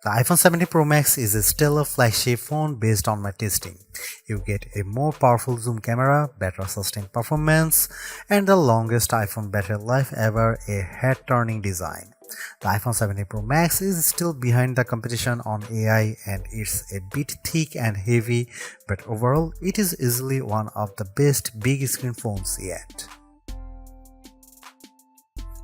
The iPhone 17 Pro Max is a stellar flagship phone based on my testing. You get a more powerful zoom camera, better sustained performance, and the longest iPhone battery life ever, a head-turning design. The iPhone 17 Pro Max is still behind the competition on AI and it's a bit thick and heavy, but overall it is easily one of the best big screen phones yet.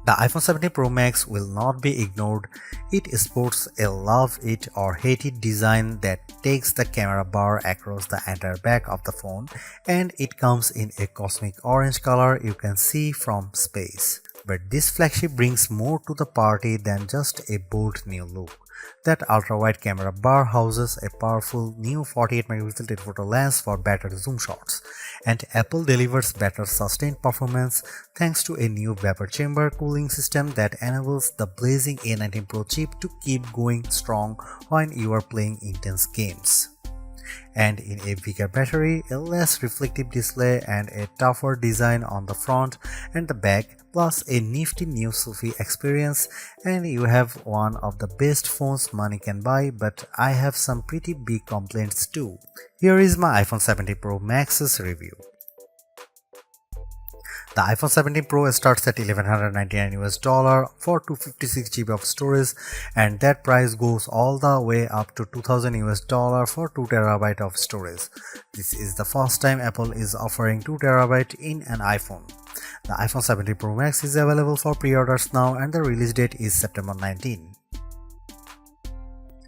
The iPhone 17 Pro Max will not be ignored. It sports a love it or hate it design that takes the camera bar across the entire back of the phone, and it comes in a cosmic orange color you can see from space. But this flagship brings more to the party than just a bold new look. That ultra-wide camera bar houses a powerful new 48MP telephoto lens for better zoom shots, and Apple delivers better sustained performance thanks to a new vapor chamber cooling system that enables the blazing A19 Pro chip to keep going strong when you are playing intense games. And in a bigger battery, a less reflective display, and a tougher design on the front and the back, plus a nifty new selfie experience, and you have one of the best phones money can buy. But I have some pretty big complaints too. Here is my iPhone 17 Pro Max's review. The iPhone 17 Pro starts at $1,199 for 256GB of storage, and that price goes all the way up to $2,000 for 2TB of storage. This is the first time Apple is offering 2TB in an iPhone. The iPhone 17 Pro Max is available for pre-orders now, and the release date is September 19.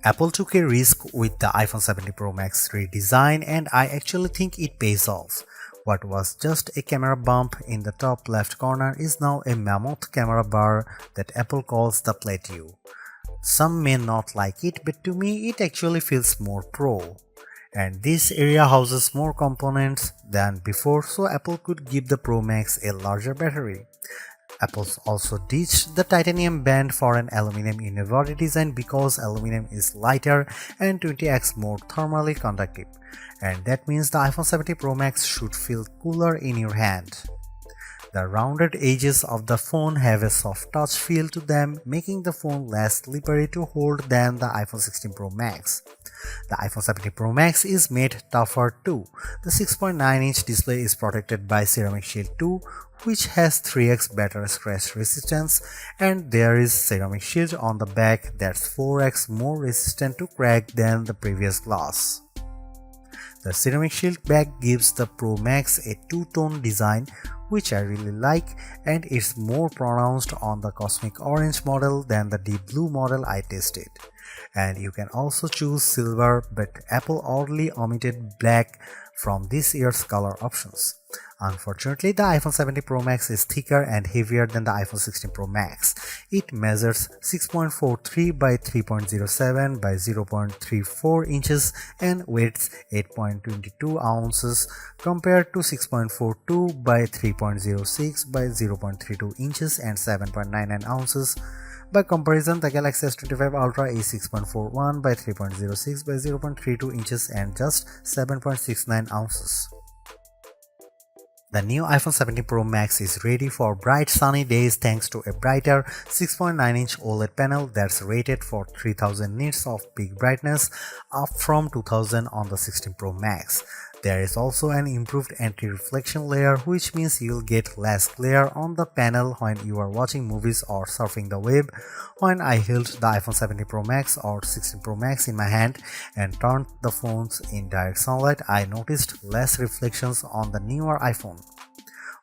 Apple took a risk with the iPhone 17 Pro Max redesign, and I actually think it pays off. What was just a camera bump in the top left corner is now a mammoth camera bar that Apple calls the plateau. Some may not like it, but to me it actually feels more pro. And this area houses more components than before, so Apple could give the Pro Max a larger battery. Apple also ditched the titanium band for an aluminum unibody design because aluminum is lighter and 20x more thermally conductive, and that means the iPhone 17 Pro Max should feel cooler in your hand. The rounded edges of the phone have a soft touch feel to them, making the phone less slippery to hold than the iPhone 16 Pro Max. The iPhone 17 Pro Max is made tougher too. The 6.9-inch display is protected by Ceramic Shield 2, which has 3x better scratch resistance, and there is Ceramic Shield on the back that's 4x more resistant to crack than the previous glass. The Ceramic Shield back gives the Pro Max a two-tone design, which I really like, and it's more pronounced on the Cosmic Orange model than the Deep Blue model I tested. And you can also choose silver, but Apple oddly omitted black from this year's color options. Unfortunately, the iPhone 17 Pro Max is thicker and heavier than the iPhone 16 Pro Max. It measures 6.43 by 3.07 by 0.34 inches and weighs 8.22 ounces compared to 6.42 by 3.06 by 0.32 inches and 7.99 ounces. By comparison, the Galaxy S25 Ultra is 6.41 by 3.06 by 0.32 inches and just 7.69 ounces. The new iPhone 17 Pro Max is ready for bright sunny days thanks to a brighter 6.9-inch OLED panel that's rated for 3000 nits of peak brightness, up from 2000 on the 16 Pro Max. There is also an improved anti-reflection layer, which means you'll get less glare on the panel when you are watching movies or surfing the web. When I held the iPhone 17 Pro Max or 16 Pro Max in my hand and turned the phones in direct sunlight, I noticed less reflections on the newer iPhone.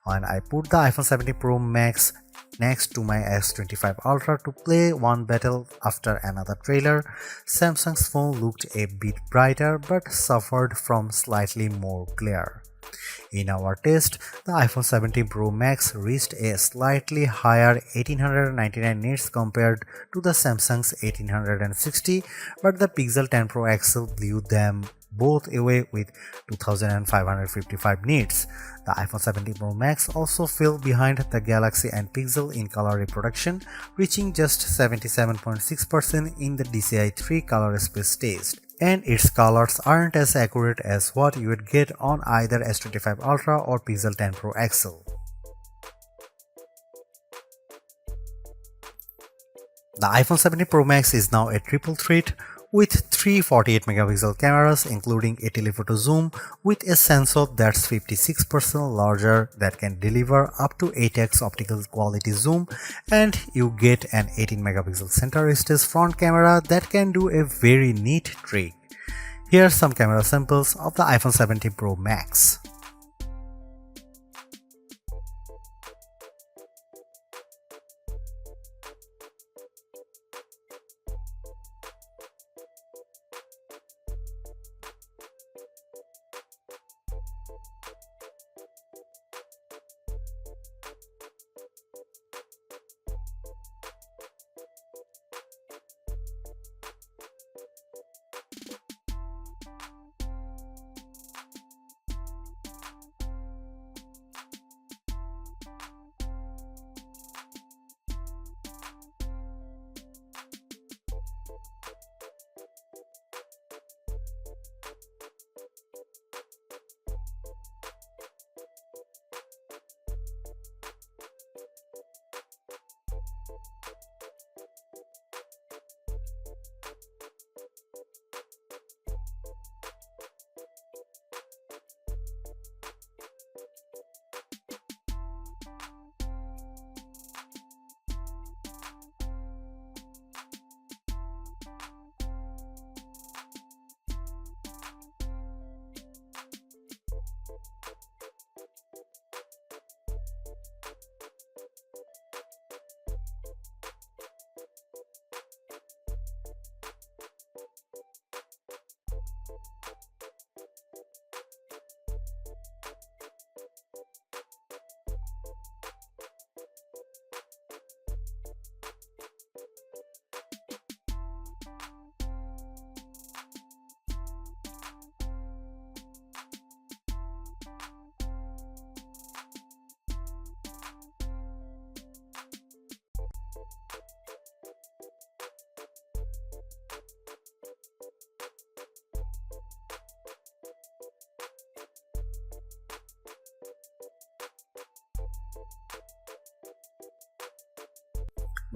When I put the iPhone 17 Pro Max next to my S25 Ultra to play one battle after another trailer, Samsung's phone looked a bit brighter but suffered from slightly more glare. In our test, the iPhone 17 Pro Max reached a slightly higher 1899 nits compared to the Samsung's 1860, but the Pixel 10 Pro XL blew them both away with 2555 nits. The iPhone 17 Pro Max also fell behind the Galaxy and Pixel in color reproduction, reaching just 77.6% in the DCI-3 color space test. And its colors aren't as accurate as what you would get on either S25 Ultra or Pixel 10 Pro XL. The iPhone 17 Pro Max is now a triple threat with three 48 megapixel cameras including a telephoto zoom with a sensor that's 56% larger that can deliver up to 8x optical quality zoom, and you get an 18 megapixel center stage front camera that can do a very neat trick. Here are some camera samples of the iPhone 17 Pro Max.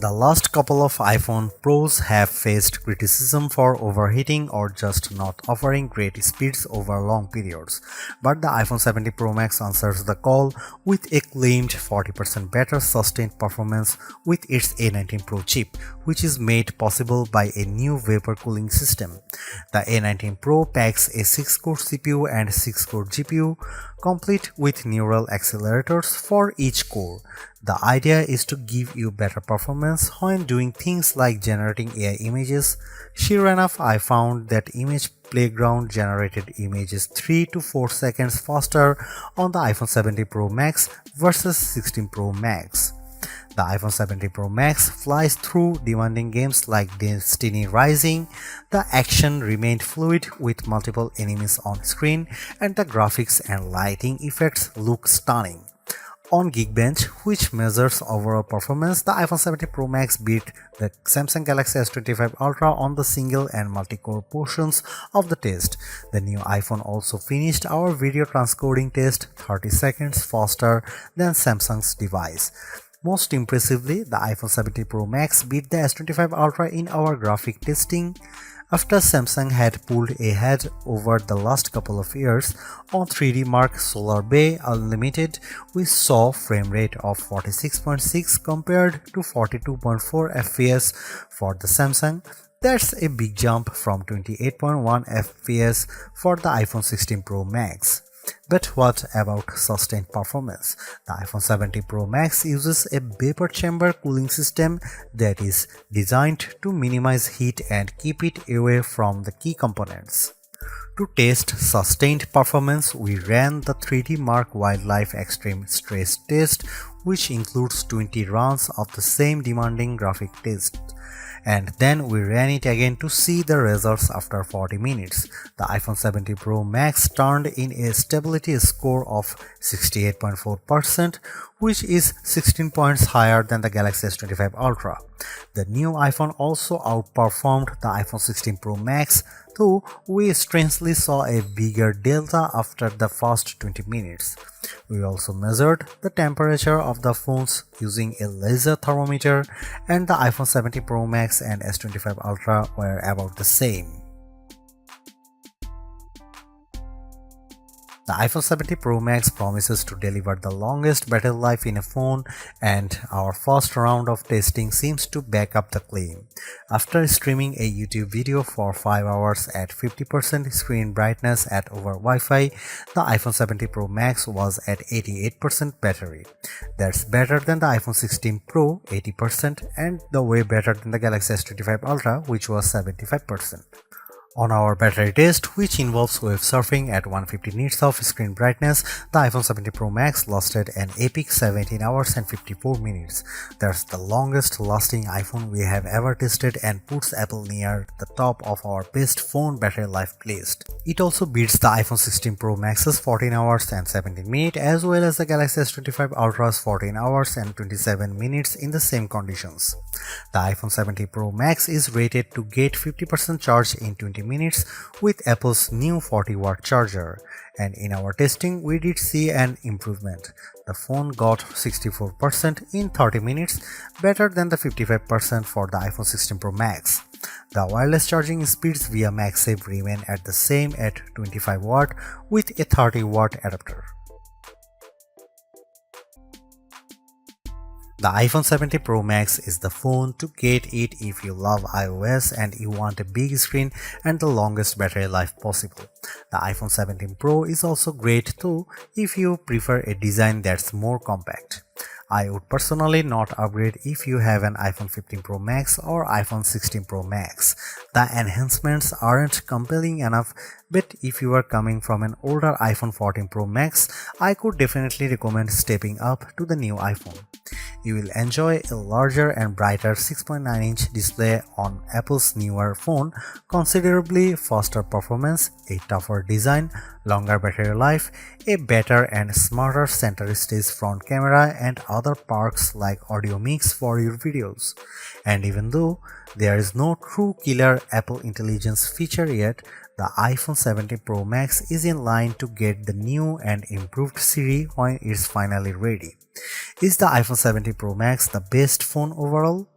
The last couple of iPhone Pros have faced criticism for overheating or just not offering great speeds over long periods, but the iPhone 17 Pro Max answers the call with a claimed 40% better sustained performance with its A19 Pro chip, which is made possible by a new vapor cooling system. The A19 Pro packs a 6-core CPU and 6-core GPU, complete with neural accelerators for each core. The idea is to give you better performance when doing things like generating AI images. Sure enough, I found that Image Playground generated images 3 to 4 seconds faster on the iPhone 17 Pro Max versus 16 Pro Max. The iPhone 17 Pro Max flies through demanding games like Destiny Rising. The action remained fluid with multiple enemies on screen, and the graphics and lighting effects look stunning. On Geekbench, which measures overall performance, the iPhone 17 Pro Max beat the Samsung Galaxy S25 Ultra on the single and multi-core portions of the test. The new iPhone also finished our video transcoding test 30 seconds faster than Samsung's device. Most impressively, the iPhone 17 Pro Max beat the S25 Ultra in our graphic testing. After Samsung had pulled ahead over the last couple of years on 3D Mark Solar Bay Unlimited, we saw frame rate of 46.6 compared to 42.4 FPS for the Samsung. That's a big jump from 28.1 FPS for the iPhone 16 Pro Max. But what about sustained performance? The iPhone 17 Pro Max uses a vapor chamber cooling system that is designed to minimize heat and keep it away from the key components. To test sustained performance, we ran the 3D Mark Wildlife Extreme Stress Test, which includes 20 runs of the same demanding graphic test. And then we ran it again to see the results after 40 minutes. The iPhone 17 Pro Max turned in a stability score of 68.4%, which is 16 points higher than the Galaxy S25 Ultra. The new iPhone also outperformed the iPhone 16 Pro Max, though we strangely saw a bigger delta after the first 20 minutes. We also measured the temperature of the phones using a laser thermometer, and the iPhone 17 Pro Max and S25 Ultra were about the same. The iPhone 17 Pro Max promises to deliver the longest battery life in a phone, and our first round of testing seems to back up the claim. After streaming a YouTube video for 5 hours at 50% screen brightness at over Wi-Fi, the iPhone 17 Pro Max was at 88% battery. That's better than the iPhone 16 Pro 80% and the way better than the Galaxy S25 Ultra, which was 75%. On our battery test, which involves web surfing at 150 nits of screen brightness, the iPhone 17 Pro Max lasted an epic 17 hours and 54 minutes. That's the longest lasting iPhone we have ever tested and puts Apple near the top of our best phone battery life list. It also beats the iPhone 16 Pro Max's 14 hours and 17 minutes as well as the Galaxy S25 Ultra's 14 hours and 27 minutes in the same conditions. The iPhone 17 Pro Max is rated to get 50% charge in 20 minutes with Apple's new 40-watt charger, and in our testing we did see an improvement. The phone got 64% in 30 minutes, better than the 55% for the iPhone 16 Pro Max. The wireless charging speeds via MagSafe remain at the same at 25 watt with a 30-watt adapter. The iPhone 17 Pro Max is the phone to get it if you love iOS and you want a big screen and the longest battery life possible. The iPhone 17 Pro is also great too if you prefer a design that's more compact. I would personally not upgrade if you have an iPhone 15 Pro Max or iPhone 16 Pro Max. The enhancements aren't compelling enough, but if you are coming from an older iPhone 14 Pro Max, I could definitely recommend stepping up to the new iPhone. You will enjoy a larger and brighter 6.9-inch display on Apple's newer phone, considerably faster performance, a tougher design, longer battery life, a better and smarter center stage front camera, and other perks like audio mix for your videos. And even though there is no true killer Apple Intelligence feature yet, the iPhone 17 Pro Max is in line to get the new and improved Siri when it's finally ready. Is the iPhone 17 Pro Max the best phone overall?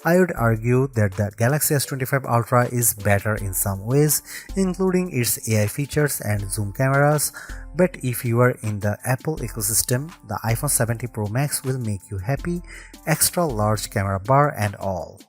I would argue that the Galaxy S25 Ultra is better in some ways, including its AI features and zoom cameras, but if you are in the Apple ecosystem, the iPhone 17 Pro Max will make you happy, extra large camera bar and all.